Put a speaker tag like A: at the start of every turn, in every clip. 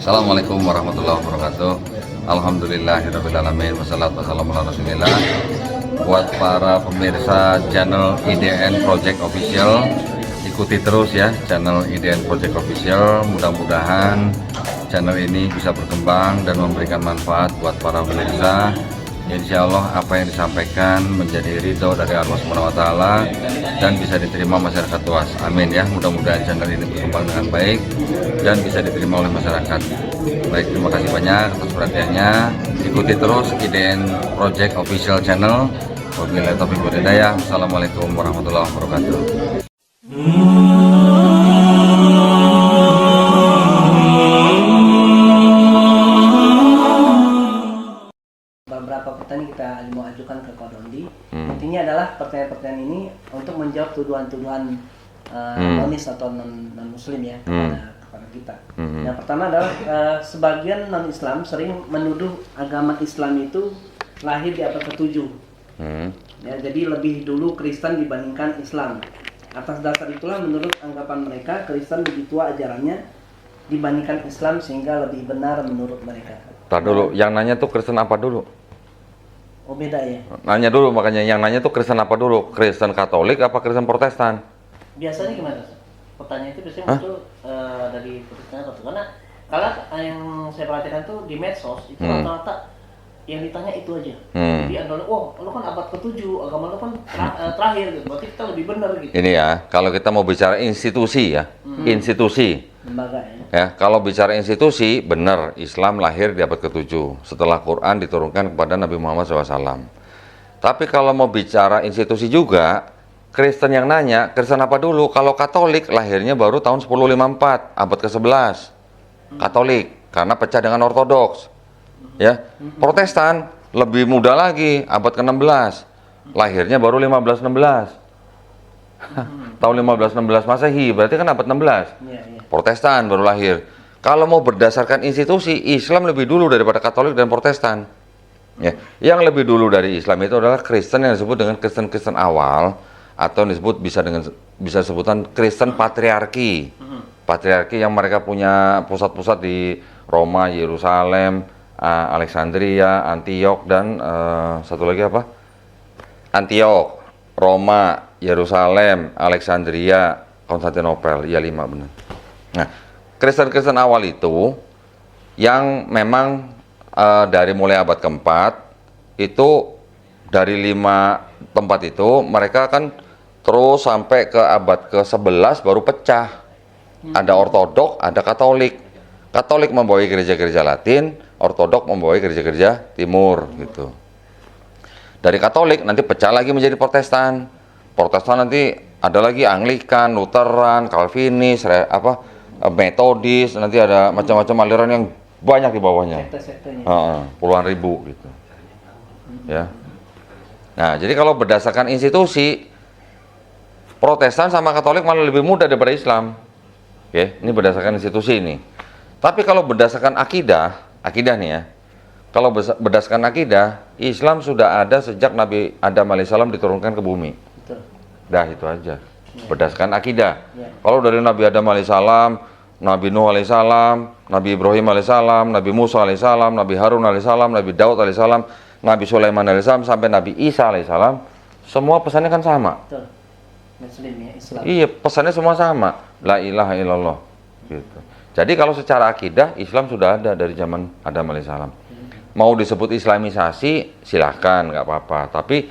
A: Assalamualaikum warahmatullahi wabarakatuh. Alhamdulillahirrahmanirrahim. Wassalatu wassalamu ala rasulillah. Buat para pemirsa channel IDN Project Official, ikuti terus ya channel IDN Project Official. Mudah-mudahan channel ini bisa berkembang dan memberikan manfaat buat para pemirsa. Insya Allah apa yang disampaikan menjadi ridho dari Allah Subhanahu wa Ta'ala dan bisa diterima masyarakat luas. Amin ya. Mudah-mudahan channel ini berkembang dengan baik dan bisa diterima oleh masyarakat. Baik, terima kasih banyak atas perhatiannya. Ikuti terus IDN Project Official Channel. Wabillahi taufiq wal hidayah. Wassalamualaikum warahmatullahi wabarakatuh.
B: Beberapa pertanyaan kita mau ajukan ke Kodondi. Intinya adalah pertanyaan-pertanyaan ini untuk menjawab tuduhan-tuduhan nonis atau non muslim ya kepada kita. Yang pertama adalah sebagian non Islam sering menuduh agama Islam itu lahir di abad ke-7. Ya, jadi lebih dulu Kristen dibandingkan Islam. Atas dasar itulah menurut anggapan mereka Kristen lebih tua ajarannya dibandingkan Islam sehingga lebih benar menurut mereka.
C: Tar dulu, yang nanya tuh Kristen apa dulu?
B: Oh beda ya?
C: Nanya dulu, makanya yang nanya tuh Kristen apa dulu? Kristen Katolik apa Kristen Protestan?
B: Biasanya gimana? Pertanyaan itu biasanya muncul dari Protestan atau karena kalau yang saya perhatikan tuh di medsos itu rata-rata yang ditanya itu aja. Jadi adalah, wah lu kan abad ke-7, agama lu kan terakhir gitu. Berarti kita lebih benar gitu.
C: Ini ya, kalau kita mau bicara institusi ya, institusi.
B: Lembaga ya.
C: Ya, kalau bicara institusi, benar Islam lahir di abad ke-7 setelah Quran diturunkan kepada Nabi Muhammad SAW. Tapi kalau mau bicara institusi juga, Kristen yang nanya, Kristen apa dulu? Kalau Katolik lahirnya baru tahun 1054, abad ke-11. Katolik, karena pecah dengan Ortodoks. Ya, Protestan lebih muda lagi, abad ke-16. Lahirnya baru 1516. Tahun 1516 Masehi, berarti kan abad 16.
B: Iya.
C: Protestan baru lahir. Kalau mau berdasarkan institusi, Islam lebih dulu daripada Katolik dan Protestan. Ya, yang lebih dulu dari Islam itu adalah Kristen yang disebut dengan Kristen awal atau disebut bisa sebutan Kristen patriarki. Patriarki yang mereka punya pusat-pusat di Roma, Yerusalem, Alexandria, Antiok dan satu lagi apa? Antiok, Roma, Yerusalem, Alexandria, Konstantinopel. Ya 5 benar. Nah, Kristen awal itu yang memang dari mulai abad ke-4 itu dari 5 tempat itu mereka kan terus sampai ke abad ke-11 baru pecah. Ada Ortodok, ada Katolik. Katolik membawahi gereja-gereja Latin, Ortodok membawahi gereja-gereja Timur gitu. Dari Katolik nanti pecah lagi menjadi Protestan. Protestan nanti ada lagi Anglikan, Lutheran, Calvinis, Metodis, nanti ada macam-macam aliran yang banyak di bawahnya. Puluhan ribu gitu. Ya. Nah, jadi kalau berdasarkan institusi, Protestan sama Katolik malah lebih muda daripada Islam. Oke, ini berdasarkan institusi ini. Tapi kalau berdasarkan akidah nih ya. Kalau berdasarkan akidah, Islam sudah ada sejak Nabi Adam alaihissalam diturunkan ke bumi.
B: Betul.
C: Dah itu aja. Berdasarkan akidah. Kalau dari Nabi Adam alaihissalam, Nabi Nuh alaihissalam, Nabi Ibrahim alaihissalam, Nabi Musa alaihissalam, Nabi Harun alaihissalam, Nabi Daud alaihissalam, Nabi Sulaiman alaihissalam sampai Nabi Isa alaihissalam, semua pesannya kan sama.
B: Betul. Muslim ya, Islam.
C: Iya, pesannya semua sama. La ilaha illallah. Gitu. Jadi kalau secara akidah Islam sudah ada dari zaman Adam alaihissalam. Mau disebut Islamisasi silahkan, nggak apa-apa. Tapi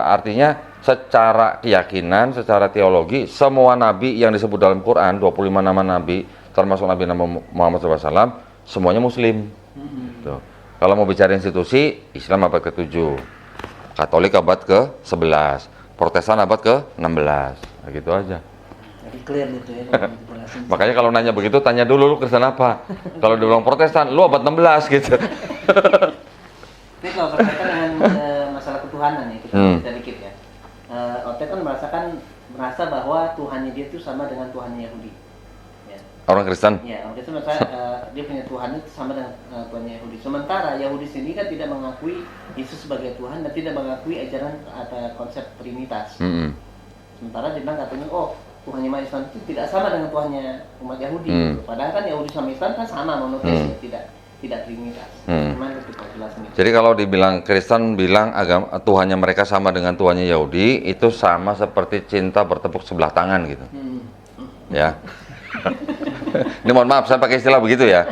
C: artinya secara keyakinan, secara teologi, semua nabi yang disebut dalam Quran, 25 nama nabi, termasuk Nabi Muhammad SAW, semuanya Muslim. Tuh. Kalau mau bicara institusi, Islam abad ke-7, Katolik abad ke-11, Protestan abad ke-16, nah, gitu aja.
B: Jadi clear gitu ya.
C: Makanya kalau nanya begitu, tanya dulu lu Kristen apa. Kalau dibilang Protestan, lu abad 16 gitu.
B: Ini kalau berkaitan dengan masalah ketuhanan ya, kita cerita dikit ya. Otet kan merasa bahwa Tuhannya dia itu sama dengan Tuhannya Yahudi. Ya.
C: Orang Kristen?
B: Ya, orang Kristen merasa dia punya Tuhan itu sama dengan Tuhannya Yahudi. Sementara Yahudi sendiri kan tidak mengakui Yesus sebagai Tuhan dan tidak mengakui ajaran atau konsep Trinitas. Sementara dia bilang katanya, oh Tuhannya umat Islam itu tidak sama dengan Tuhannya umat Yahudi. Gitu. Padahal kan Yahudi sama Islam kan sama monoteis, tidak trinitas. Gimana kita jelasin itu?
C: Jadi kalau dibilang Kristen bilang agama Tuhannya mereka sama dengan Tuhannya Yahudi, itu sama seperti cinta bertepuk sebelah tangan gitu. Ya. Ini mohon maaf saya pakai istilah begitu ya.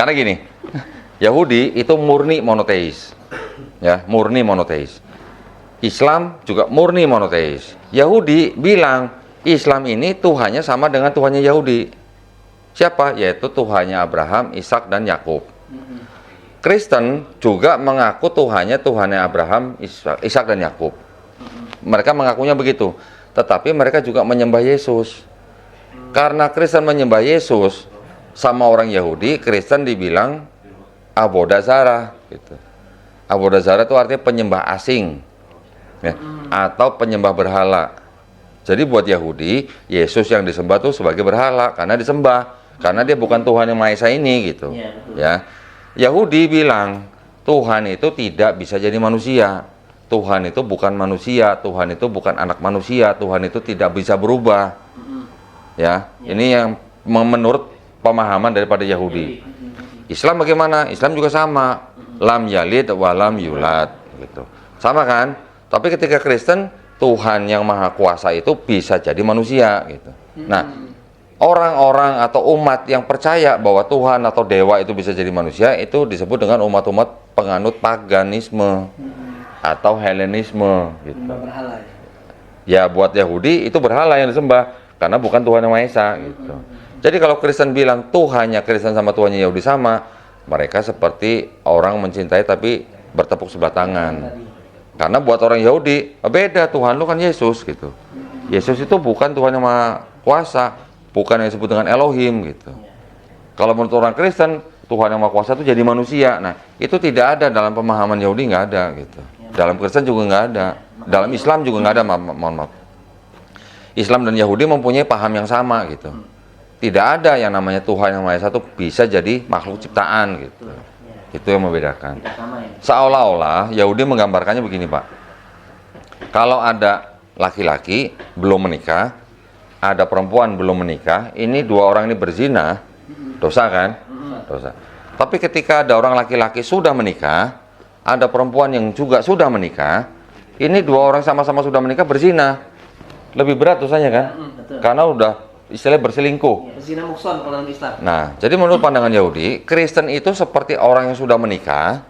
C: Karena gini, Yahudi itu murni monoteis. Ya, murni monoteis. Islam juga murni monoteis. Yahudi bilang Islam ini Tuhannya sama dengan Tuhannya Yahudi. Siapa? Yaitu Tuhannya Abraham, Ishak dan Yakub. Kristen juga mengaku Tuhannya Abraham, Ishak dan Yakub. Mereka mengakunya begitu. Tetapi mereka juga menyembah Yesus. Karena Kristen menyembah Yesus sama orang Yahudi, Kristen dibilang Abodah Zarah gitu. Abodah Zarah itu artinya penyembah asing. Ya, atau penyembah berhala. Jadi buat Yahudi, Yesus yang disembah itu sebagai berhala karena disembah, karena dia bukan Tuhan yang Maha Esa ini gitu. Ya. Yahudi bilang Tuhan itu tidak bisa jadi manusia. Tuhan itu bukan manusia, Tuhan itu bukan anak manusia, Tuhan itu tidak bisa berubah. Ya, ini yang menurut pemahaman daripada Yahudi. Islam bagaimana? Islam juga sama. Lam yalid wa lam yulad gitu. Sama kan? Tapi ketika Kristen, Tuhan yang Maha Kuasa itu bisa jadi manusia gitu. Nah, orang-orang atau umat yang percaya bahwa Tuhan atau dewa itu bisa jadi manusia itu disebut dengan umat-umat penganut paganisme atau Helenisme gitu.
B: Berhala
C: Ya, buat Yahudi itu berhala yang disembah karena bukan Tuhan yang Maha Esa gitu. Jadi kalau Kristen bilang Tuhannya Kristen sama Tuhannya Yahudi sama, mereka seperti orang mencintai tapi bertepuk sebelah tangan. Karena buat orang Yahudi, beda, Tuhan lu kan Yesus gitu. Yesus itu bukan Tuhan yang Maha Kuasa, bukan yang disebut dengan Elohim gitu. Kalau menurut orang Kristen, Tuhan yang Maha Kuasa itu jadi manusia. Nah, itu tidak ada dalam pemahaman Yahudi, nggak ada gitu. Dalam Kristen juga nggak ada. Dalam Islam juga nggak ada, mohon maaf. Islam dan Yahudi mempunyai paham yang sama gitu. Tidak ada yang namanya Tuhan yang Maha Esa itu bisa jadi makhluk ciptaan gitu. Itu yang membedakan. Seolah-olah Yahudi menggambarkannya begini, Pak. Kalau ada laki-laki belum menikah, ada perempuan belum menikah, ini dua orang ini berzina, dosa kan? Dosa. Tapi ketika ada orang laki-laki sudah menikah, ada perempuan yang juga sudah menikah, ini dua orang sama-sama sudah menikah berzina. Lebih berat dosanya kan? Karena udah istilahnya berselingkuh.
B: Zina mukson kalau dalam Islam.
C: Nah, jadi menurut pandangan Yahudi, Kristen itu seperti orang yang sudah menikah,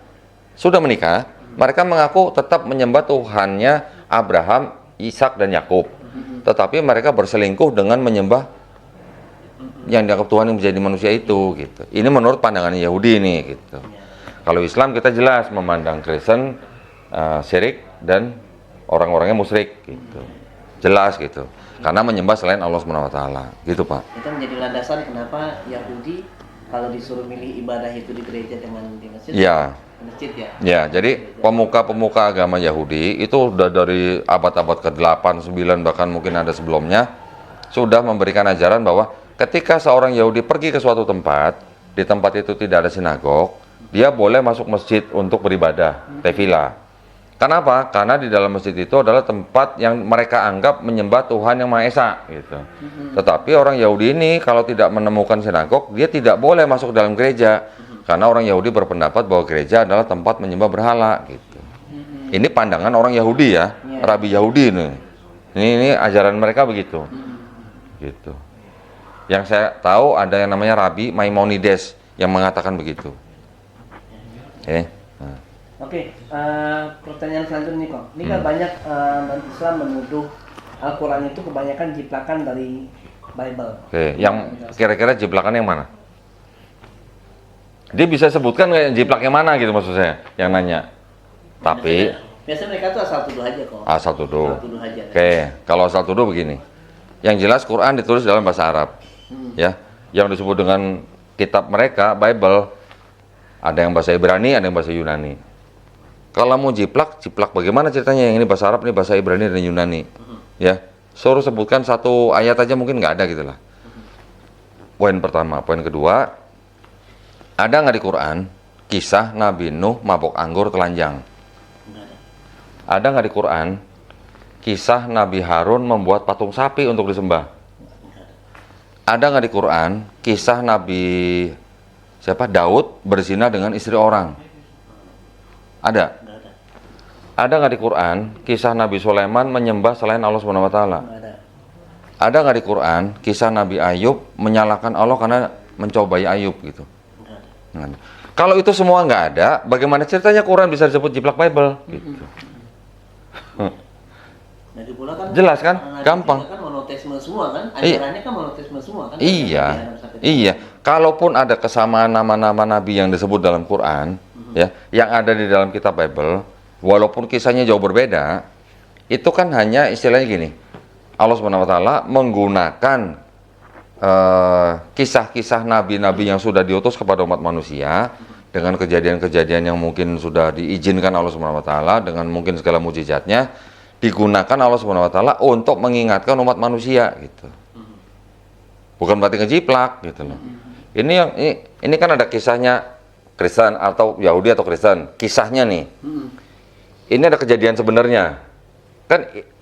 C: mereka mengaku tetap menyembah Tuhannya Abraham, Ishak dan Yakub. Tetapi mereka berselingkuh dengan menyembah yang dianggap Tuhan yang menjadi manusia itu gitu. Ini menurut pandangan Yahudi nih gitu. Kalau Islam kita jelas memandang Kristen syirik dan orang-orangnya musyrik gitu. Jelas gitu. Karena menyembah selain Allah SWT gitu, Pak.
B: Itu menjadi landasan kenapa Yahudi kalau disuruh milih ibadah itu di gereja dengan di masjid.
C: Ya.
B: Masjid ya.
C: Ya, jadi pemuka-pemuka agama Yahudi itu udah dari abad-abad ke-8, 9 bahkan mungkin ada sebelumnya sudah memberikan ajaran bahwa ketika seorang Yahudi pergi ke suatu tempat, di tempat itu tidak ada sinagog, dia boleh masuk masjid untuk beribadah, tefillah. Kenapa? Karena di dalam masjid itu adalah tempat yang mereka anggap menyembah Tuhan yang Maha Esa gitu. Tetapi orang Yahudi ini kalau tidak menemukan sinagog, dia tidak boleh masuk dalam gereja. Karena orang Yahudi berpendapat bahwa gereja adalah tempat menyembah berhala gitu. Ini pandangan orang Yahudi ya, Rabi Yahudi ini. Ini ajaran mereka begitu. Gitu. Yang saya tahu ada yang namanya Rabi Maimonides yang mengatakan begitu.
B: Oke, pertanyaan selanjutnya nih kok. Ini kan banyak Islam menuduh Al-Quran itu kebanyakan jiplakan dari Bible.
C: Oke, yang kira-kira jiplakan yang mana? Dia bisa sebutkan nggak jiplak yang mana gitu maksud saya, yang nanya. Tapi
B: biasanya mereka tuh asal tuduh aja kok.
C: Asal tuduh.
B: Asal tuduh aja.
C: Oke, kalau asal tuduh begini. Yang jelas Quran ditulis dalam bahasa Arab. Ya, yang disebut dengan kitab mereka Bible ada yang bahasa Ibrani, ada yang bahasa Yunani. Kalau mau jiplak bagaimana ceritanya? Yang ini bahasa Arab, ini bahasa Ibrani dan Yunani. Ya, suruh sebutkan satu ayat aja mungkin nggak ada gitulah. Poin pertama, poin kedua, ada nggak di Quran kisah Nabi Nuh mabok anggur telanjang? Ada nggak di Quran kisah Nabi Harun membuat patung sapi untuk disembah? Ada nggak di Quran kisah Nabi siapa Daud berzina dengan istri orang? Ada. Ada nggak di Quran kisah Nabi Sulaiman menyembah selain Allah Subhanahu Wa Taala?
B: Nggak ada.
C: Ada nggak di Quran kisah Nabi Ayub menyalahkan Allah karena mencobai Ayub gitu?
B: Nggak ada.
C: Nggak ada. Kalau itu semua nggak ada, bagaimana ceritanya Quran bisa disebut jiplak Bible? Gitu.
B: Jadi pula kan
C: Jelas kan?
B: Nabi
C: Gampang.
B: kita kan monoteisme semua kan?
C: Iya.
B: Ajarannya kan monoteisme semua kan?
C: Iya,
B: Nabi Adam sampai
C: iya. Kalaupun ada kesamaan nama-nama Nabi yang disebut dalam Quran, ya, yang ada di dalam kitab Bible, walaupun kisahnya jauh berbeda, itu kan hanya istilahnya gini. Allah Subhanahu Wa Taala menggunakan kisah-kisah nabi-nabi yang sudah diutus kepada umat manusia dengan kejadian-kejadian yang mungkin sudah diizinkan Allah Subhanahu Wa Taala dengan mungkin segala mukjizatnya digunakan Allah Subhanahu Wa Taala untuk mengingatkan umat manusia gitu. Bukan berarti ngejiplak gitu loh. Ini kan ada kisahnya Kristen atau Yahudi atau Kristen. Kisahnya nih. Ini ada kejadian sebenarnya.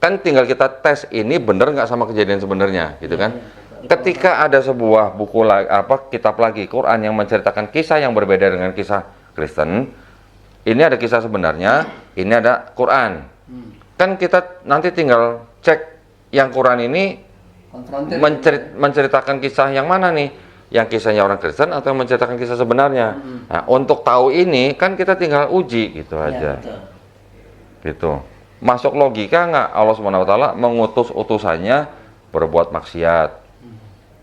C: Kan tinggal kita tes ini benar nggak sama kejadian sebenarnya gitu kan. Ketika ada sebuah buku kitab lagi Quran yang menceritakan kisah yang berbeda dengan kisah Kristen, ini ada kisah sebenarnya, ini ada Quran. Kan kita nanti tinggal cek yang Quran ini
B: konfrontir
C: menceritakan kisah yang mana nih, yang kisahnya orang Kristen atau yang menceritakan kisah sebenarnya. Nah, untuk tahu ini kan kita tinggal uji gitu aja.
B: betul.
C: Gitu. Masuk logika nggak Allah Subhanahu Wa Taala mengutus utusannya berbuat maksiat,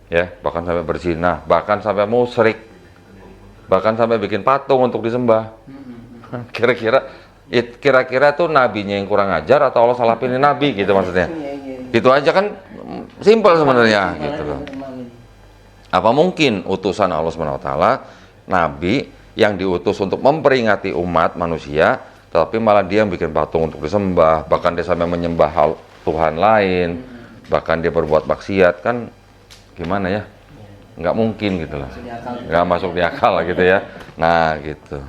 C: ya, bahkan sampai berzina, bahkan sampai musyrik, bahkan sampai bikin patung untuk disembah. Kira-kira tuh nabinya yang kurang ajar atau Allah salah pilih nabi gitu maksudnya? Gitu aja kan, simpel sebenarnya gitu loh. Apa mungkin utusan Allah Subhanahu Wa Taala nabi yang diutus untuk memperingati umat manusia, tapi malah dia yang bikin patung untuk disembah, bahkan dia sampai menyembah Tuhan lain, bahkan dia berbuat maksiat, kan gimana ya? Nggak mungkin gitu loh. Nggak masuk di akal lah gitu ya. Nah gitu.